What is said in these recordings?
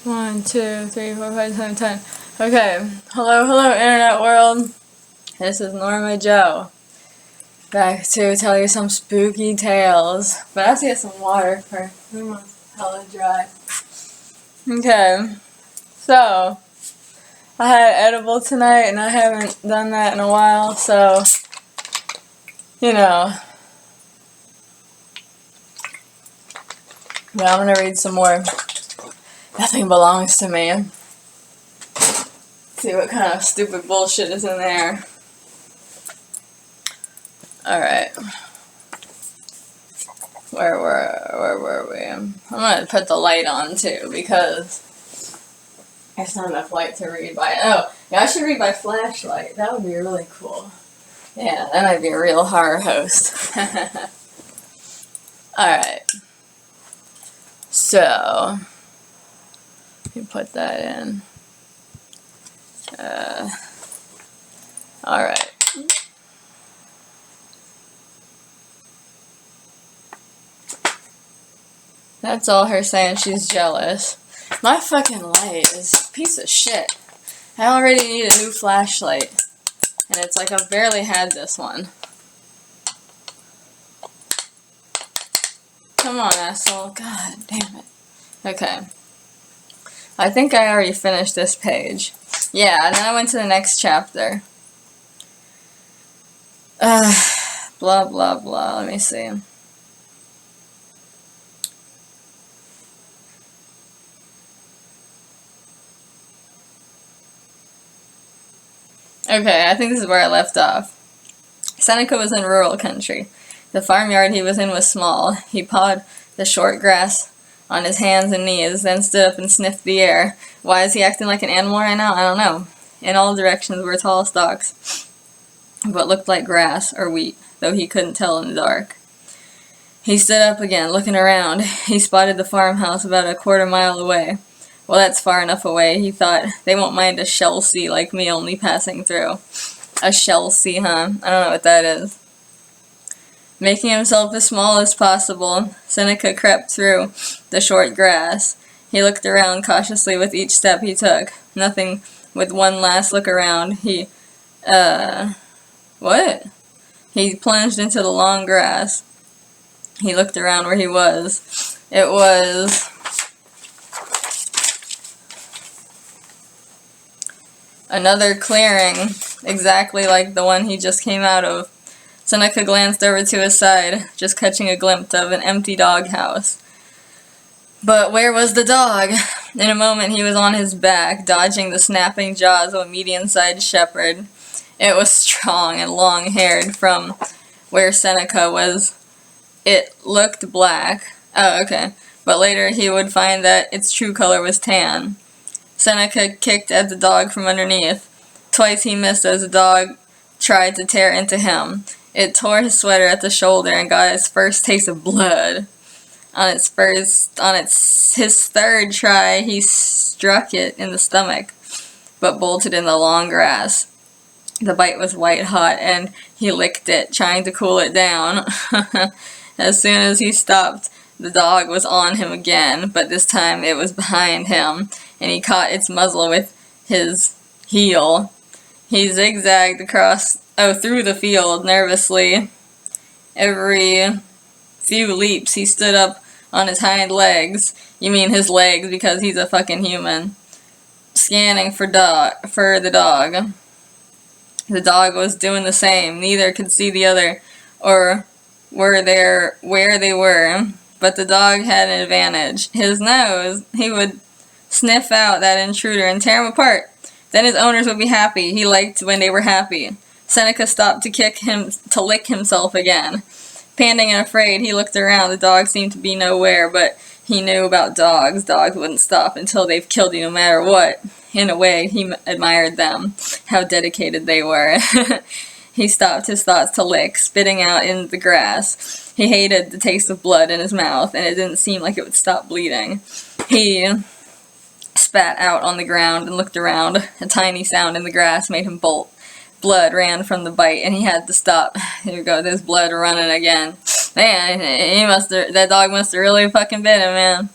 1, 2, 3, 4, 5, 6, 7, 10. Okay. Hello, internet world. This is Norma Joe. Back to tell you some spooky tales. But I have to get some water first. My mouth's hella dry. Okay. So, I had edible tonight and I haven't done that in a while, so, yeah, I'm gonna read some more Nothing Belongs to Me. See what kind of stupid bullshit is in there. Alright. Where were we? I'm gonna put the light on too because there's not enough light to read by. Oh, yeah, I should read by flashlight. That would be really cool. Yeah, then I'd be a real horror host. Alright. So, you put that in. Alright. That's all her saying she's jealous. My fucking light is a piece of shit. I already need a new flashlight. And it's like I've barely had this one. Come on, asshole. God damn it. Okay. I think I already finished this page. Yeah, and then I went to the next chapter. Blah, blah, blah. Let me see. Okay, I think this is where I left off. Seneca was in rural country. The farmyard he was in was small. He pawed the short grass on his hands and knees, then stood up and sniffed the air. Why is he acting like an animal right now? I don't know. In all directions were tall stalks, what looked like grass or wheat, though he couldn't tell in the dark. He stood up again, looking around. He spotted the farmhouse about a quarter mile away. Well, that's far enough away, he thought. They won't mind a Chelsea like me only passing through. A Chelsea, huh? I don't know what that is. Making himself as small as possible, Seneca crept through the short grass. He looked around cautiously with each step he took. Nothing with one last look around. What? He plunged into the long grass. He looked around where he was. It was another clearing, exactly like the one he just came out of. Seneca glanced over to his side, just catching a glimpse of an empty doghouse. But where was the dog? In a moment he was on his back, dodging the snapping jaws of a medium-sized shepherd. It was strong and long-haired from where Seneca was. It looked black. Oh, okay. But later he would find that its true color was tan. Seneca kicked at the dog from underneath. Twice he missed as the dog tried to tear into him. It tore his sweater at the shoulder and got his first taste of blood. His third try, he struck it in the stomach, but bolted in the long grass. The bite was white hot, and he licked it, trying to cool it down. As soon as he stopped, the dog was on him again, but this time it was behind him, and he caught its muzzle with his heel. He zigzagged through the field nervously. Every few leaps he stood up on his hind legs. You mean his legs, because he's a fucking human. Scanning for the dog. The dog was doing the same. Neither could see the other or where they were, but the dog had an advantage. His nose, he would sniff out that intruder and tear him apart. Then his owners would be happy. He liked when they were happy. Seneca stopped to lick himself again. Panting and afraid, he looked around. The dog seemed to be nowhere, but he knew about dogs. Dogs wouldn't stop until they've killed you no matter what. In a way, he admired them, how dedicated they were. He stopped his thoughts to lick, spitting out in the grass. He hated the taste of blood in his mouth, and it didn't seem like it would stop bleeding. He spat out on the ground and looked around. A tiny sound in the grass made him bolt. Blood ran from the bite, and he had to stop. Here we go, there's blood running again. Man, that dog must have really fucking bit him, man.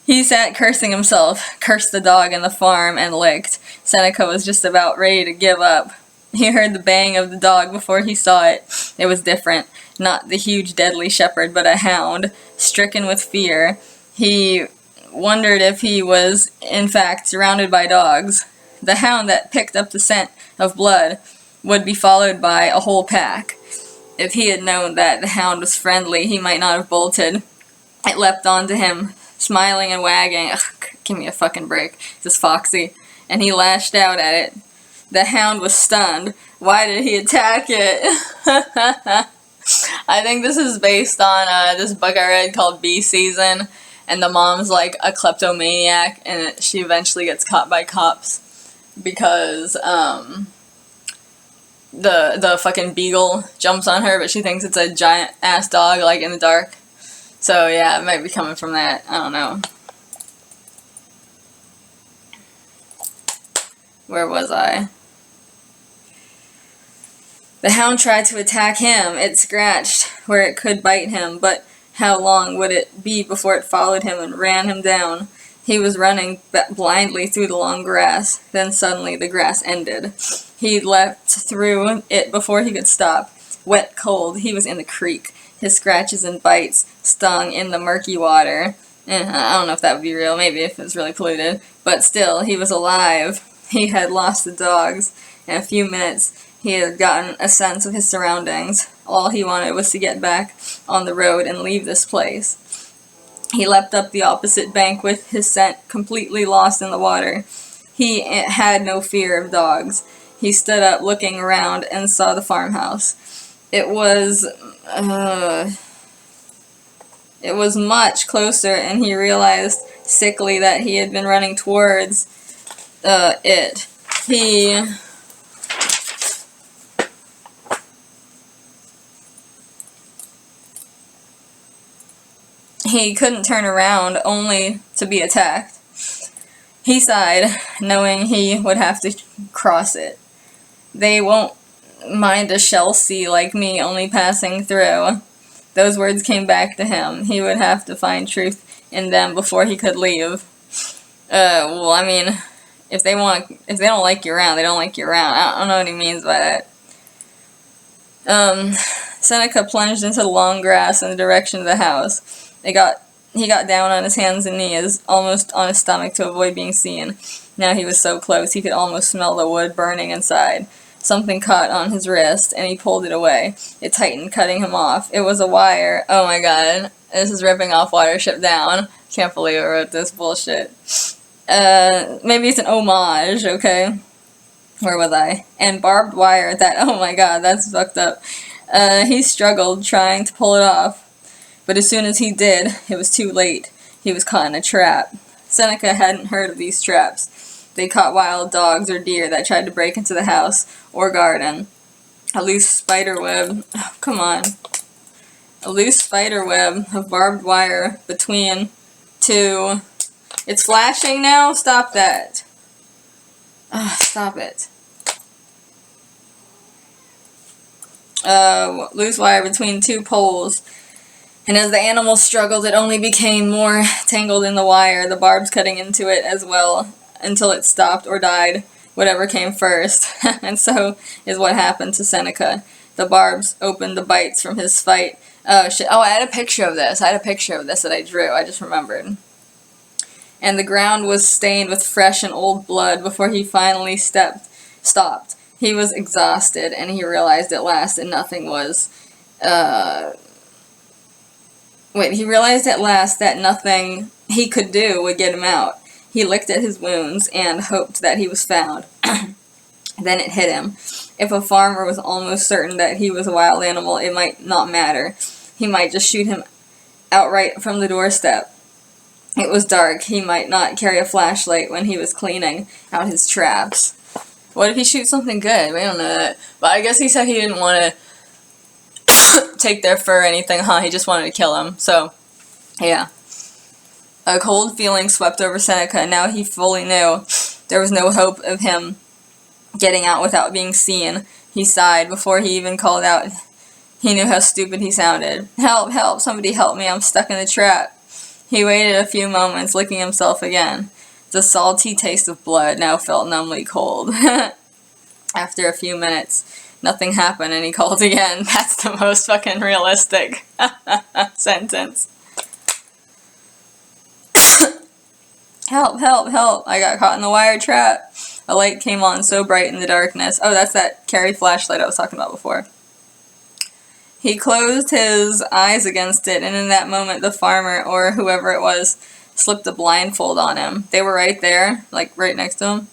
He sat cursing himself, cursed the dog and the farm, and licked. Seneca was just about ready to give up. He heard the baying of the dog before he saw it. It was different. Not the huge deadly shepherd, but a hound, stricken with fear. He wondered if he was, in fact, surrounded by dogs. The hound that picked up the scent of blood would be followed by a whole pack. If he had known that the hound was friendly, he might not have bolted. It leapt onto him, smiling and wagging. Ugh, give me a fucking break. This Foxy. And he lashed out at it. The hound was stunned. Why did he attack it? I think this is based on this book I read called Bee Season, and the mom's like a kleptomaniac, and she eventually gets caught by cops because the fucking beagle jumps on her, but she thinks it's a giant ass dog, like in the dark. So yeah, it might be coming from that. I don't know. Where was I? The hound tried to attack him. It scratched where it could bite him, but how long would it be before it followed him and ran him down? He was running blindly through the long grass. Then suddenly the grass ended. He leapt through it before he could stop. Wet, cold, he was in the creek. His scratches and bites stung in the murky water. I don't know if that would be real, maybe if it was really polluted. But still, he was alive. He had lost the dogs. In a few minutes, he had gotten a sense of his surroundings. All he wanted was to get back on the road and leave this place. He leapt up the opposite bank with his scent completely lost in the water. He had no fear of dogs. He stood up looking around and saw the farmhouse. It was much closer, and he realized sickly that he had been running towards it. He couldn't turn around, only to be attacked. He sighed, knowing he would have to cross it. They won't mind a shell sea like me only passing through. Those words came back to him. He would have to find truth in them before he could leave. Well, I mean, if they don't like you around, they don't like you around. I don't know what he means by that. Seneca plunged into the long grass in the direction of the house. He got down on his hands and knees, almost on his stomach to avoid being seen. Now he was so close he could almost smell the wood burning inside. Something caught on his wrist, and he pulled it away. It tightened, cutting him off. It was a wire. Oh my god. This is ripping off Watership Down. Can't believe I wrote this bullshit. Maybe it's an homage, okay? Where was I? And barbed wire that, oh my god, that's fucked up. He struggled, trying to pull it off. But as soon as he did, it was too late. He was caught in a trap. Seneca hadn't heard of these traps. They caught wild dogs or deer that tried to break into the house or garden. A loose spider web. Oh, come on. A loose spider web of barbed wire between two. It's flashing now? Stop that. Stop it. Loose wire between two poles. And as the animal struggled, it only became more tangled in the wire, the barbs cutting into it as well, until it stopped or died, whatever came first. And so is what happened to Seneca. The barbs opened the bites from his fight. Oh, shit. Oh, I had a picture of this. That I drew. I just remembered. And the ground was stained with fresh and old blood before he finally stopped. He was exhausted, and he realized at last that nothing was... he realized at last that nothing he could do would get him out. He licked at his wounds and hoped that he was found. Then it hit him. If a farmer was almost certain that he was a wild animal, it might not matter. He might just shoot him outright from the doorstep. It was dark. He might not carry a flashlight when he was cleaning out his traps. What if he shoots something good? We don't know that. But I guess he said he didn't want to take their fur or anything, He just wanted to kill him. So, yeah. A cold feeling swept over Seneca, and now he fully knew there was no hope of him getting out without being seen. He sighed before he even called out. He knew how stupid he sounded. Help, help, somebody help me, I'm stuck in the trap. He waited a few moments, licking himself again. The salty taste of blood now felt numbly cold. After a few minutes, nothing happened and he called again. That's the most fucking realistic sentence. Help, help, help. I got caught in the wire trap. A light came on so bright in the darkness. Oh, that's that Carrie flashlight I was talking about before. He closed his eyes against it, and in that moment the farmer, or whoever it was, slipped a blindfold on him. They were right there, like right next to him.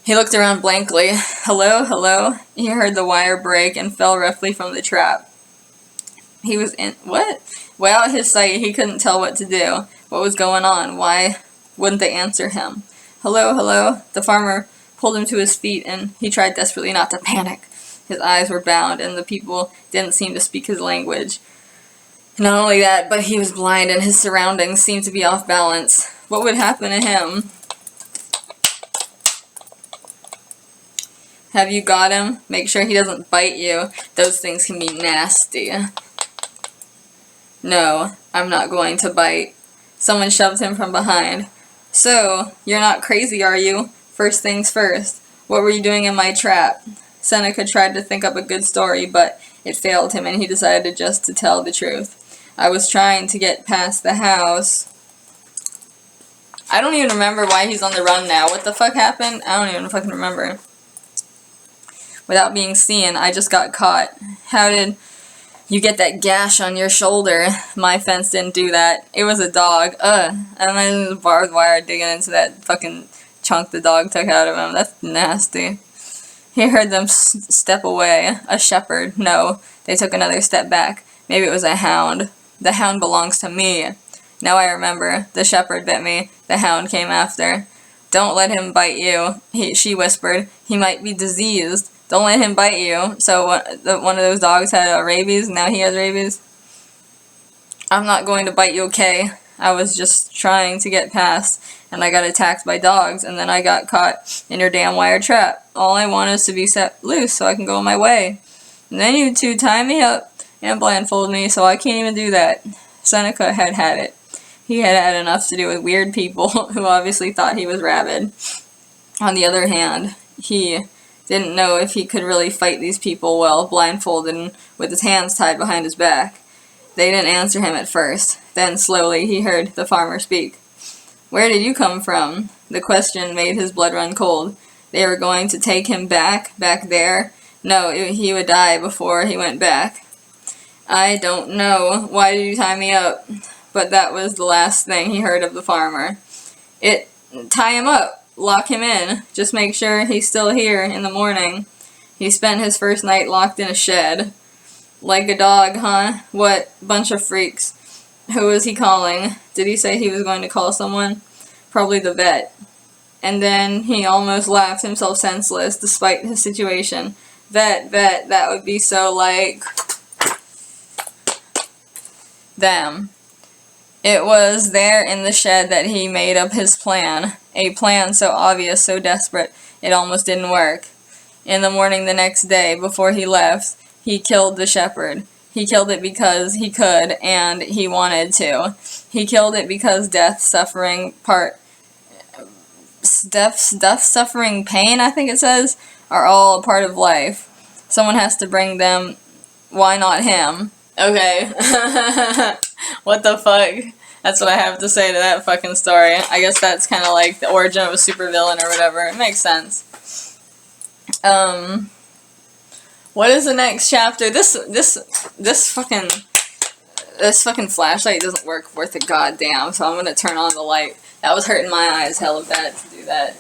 He looked around blankly. Hello, hello? He heard the wire break and fell roughly from the trap. He was in... What? Way out his sight, he couldn't tell what to do. What was going on? Why wouldn't they answer him? Hello, hello? The farmer pulled him to his feet, and he tried desperately not to panic. His eyes were bound, and the people didn't seem to speak his language. Not only that, but he was blind, and his surroundings seemed to be off balance. What would happen to him? Have you got him? Make sure he doesn't bite you. Those things can be nasty. No, I'm not going to bite. Someone shoved him from behind. So, you're not crazy, are you? First things first. What were you doing in my trap? Seneca tried to think up a good story, but it failed him, and he decided just to tell the truth. I was trying to get past the house. I don't even remember why he's on the run now. What the fuck happened? I don't even fucking remember. Without being seen, I just got caught. How did you get that gash on your shoulder? My fence didn't do that. It was a dog. And then the barbed wire digging into that fucking chunk the dog took out of him. That's nasty. He heard them step away. A shepherd. No. They took another step back. Maybe it was a hound. The hound belongs to me. Now I remember. The shepherd bit me. The hound came after. Don't let him bite you, she whispered. He might be diseased. Don't let him bite you. So one of those dogs had rabies, and now he has rabies. I'm not going to bite you, okay? I was just trying to get past, and I got attacked by dogs, and then I got caught in your damn wire trap. All I want is to be set loose so I can go my way. And then you two tie me up and blindfold me, so I can't even do that. Seneca had had it. He had had enough to do with weird people who obviously thought he was rabid. On the other hand, he didn't know if he could really fight these people well, blindfolded and with his hands tied behind his back. They didn't answer him at first. Then, slowly, he heard the farmer speak. Where did you come from? The question made his blood run cold. They were going to take him back there? No, he would die before he went back. I don't know. Why did you tie me up? But that was the last thing he heard of the farmer. Tie him up. Lock him in. Just make sure he's still here in the morning. He spent his first night locked in a shed. Like a dog, huh? What bunch of freaks. Who was he calling? Did he say he was going to call someone? Probably the vet. And then he almost laughed himself senseless despite his situation. Vet, that would be so like them. It was there in the shed that he made up his plan. A plan so obvious, so desperate, it almost didn't work. In the morning the next day, before he left, he killed the shepherd. He killed it because he could, and he wanted to. He killed it because death, suffering, pain, I think it says, are all a part of life. Someone has to bring them. Why not him? Okay. What the fuck? That's what I have to say to that fucking story. I guess that's kind of like the origin of a supervillain or whatever. It makes sense. What is the next chapter? This fucking flashlight doesn't work worth a goddamn, so I'm gonna turn on the light. That was hurting my eyes hella bad to do that.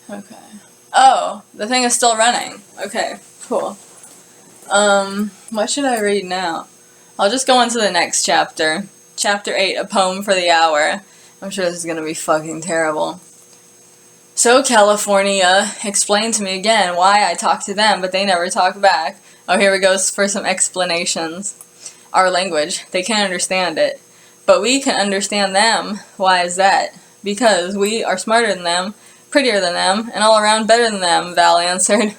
Okay. Oh, the thing is still running. Okay, cool. What should I read now? I'll just go into the next chapter. Chapter 8, A Poem for the Hour. I'm sure this is gonna be fucking terrible. So California explained to me again why I talk to them, but they never talk back. Oh, here we go for some explanations. Our language, they can't understand it. But we can understand them. Why is that? Because we are smarter than them, prettier than them, and all around better than them, Val answered.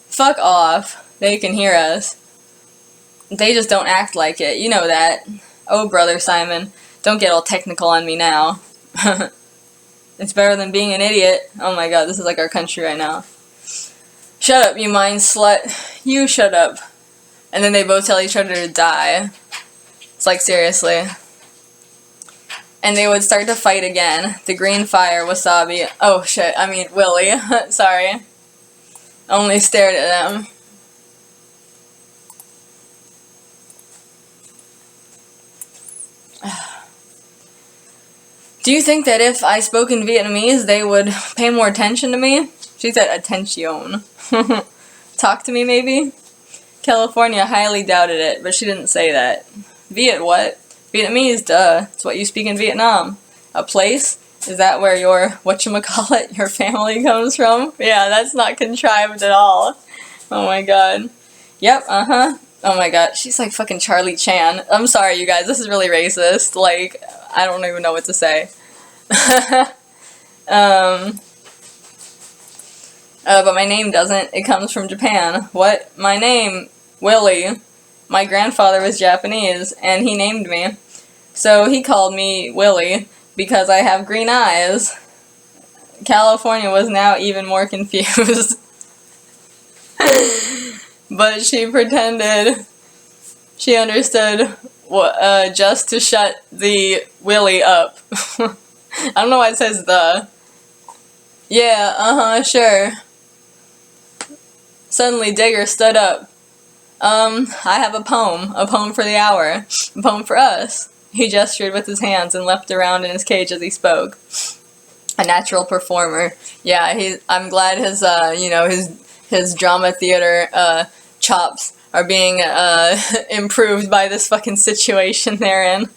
Fuck off. They can hear us. They just don't act like it. You know that. Oh, brother Simon, don't get all technical on me now. It's better than being an idiot. Oh my god, this is like our country right now. Shut up, you mind slut. You shut up. And then they both tell each other to die. It's like, seriously. And they would start to fight again. The green fire, Wasabi. Oh shit, I mean Willie. Sorry. Only stared at them. Do you think that if I spoke in Vietnamese, they would pay more attention to me? She said attention. Talk to me, maybe? California highly doubted it, but she didn't say that. Viet what? Vietnamese, duh. It's what you speak in Vietnam. A place? Is that where your, whatchamacallit, your family comes from? Yeah, that's not contrived at all. Oh my god. Yep, uh-huh. Oh my god, she's like fucking Charlie Chan. I'm sorry, you guys, this is really racist. Like, I don't even know what to say. But my name doesn't. It comes from Japan. What? My name, Willie. My grandfather was Japanese, and he named me. So he called me Willie because I have green eyes. California was now even more confused. But she pretended she understood just to shut the Willie up. I don't know why it says the. Yeah, uh-huh, sure. Suddenly Digger stood up. I have a poem for the hour, a poem for us. He gestured with his hands and leapt around in his cage as he spoke. A natural performer. Yeah, I'm glad his, his drama theater, chops are being, improved by this fucking situation they're in.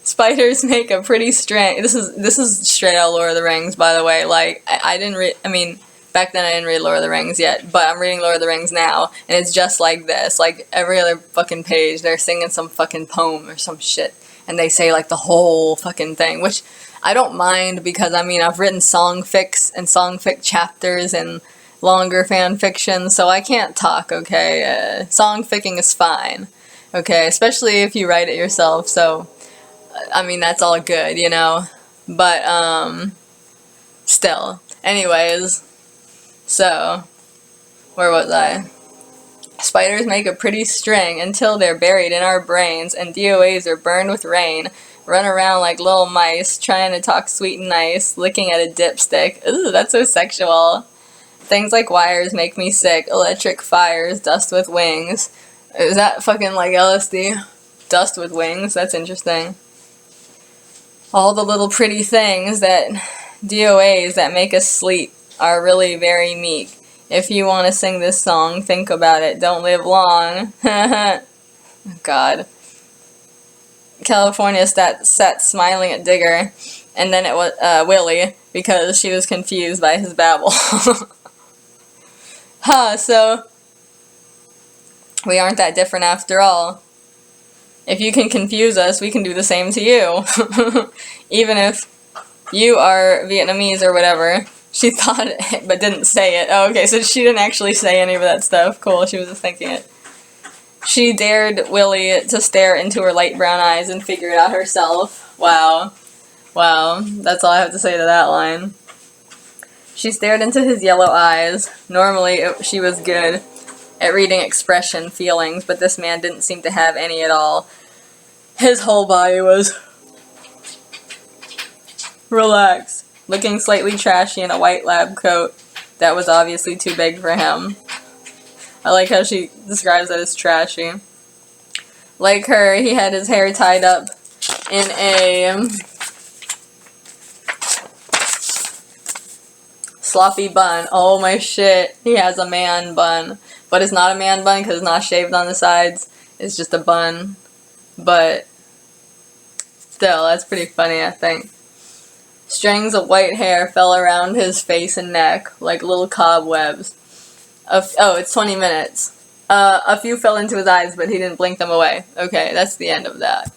Spiders make a pretty strange. This is straight out Lord of the Rings, by the way. Like, I didn't read, I mean, back then I didn't read Lord of the Rings yet, but I'm reading Lord of the Rings now, and it's just like this. Like, every other fucking page, they're singing some fucking poem or some shit, and they say, like, the whole fucking thing, which I don't mind, because, I mean, I've written songfics and songfic chapters and longer fan fiction, so I can't talk, okay? Songficking is fine, okay? Especially if you write it yourself, so, I mean, that's all good, you know? But, still. Anyways, so, where was I? Spiders make a pretty string until they're buried in our brains, and DOAs are burned with rain. Run around like little mice, trying to talk sweet and nice, licking at a dipstick. Ooh, that's so sexual. Things like wires make me sick. Electric fires, dust with wings. Is that fucking like LSD? Dust with wings? That's interesting. All the little pretty things that DOAs that make us sleep are really very meek. If you want to sing this song, think about it. Don't live long. God. California sat smiling at Digger, and then it was Willie, because she was confused by his babble. Huh, so we aren't that different after all. If you can confuse us, we can do the same to you. Even if you are Vietnamese or whatever. She thought it, but didn't say it. Oh, okay, so she didn't actually say any of that stuff. Cool, she was just thinking it. She dared Willie to stare into her light brown eyes and figure it out herself. Wow. Wow, that's all I have to say to that line. She stared into his yellow eyes. Normally, she was good at reading expression, feelings, but this man didn't seem to have any at all. His whole body was relaxed, looking slightly trashy in a white lab coat that was obviously too big for him. I like how she describes that as trashy. Like her, he had his hair tied up in a sloppy bun. Oh my shit. He has a man bun. But it's not a man bun because it's not shaved on the sides. It's just a bun. But still, that's pretty funny, I think. Strings of white hair fell around his face and neck like little cobwebs. Oh, it's 20 minutes. A few fell into his eyes, but he didn't blink them away. Okay, that's the end of that.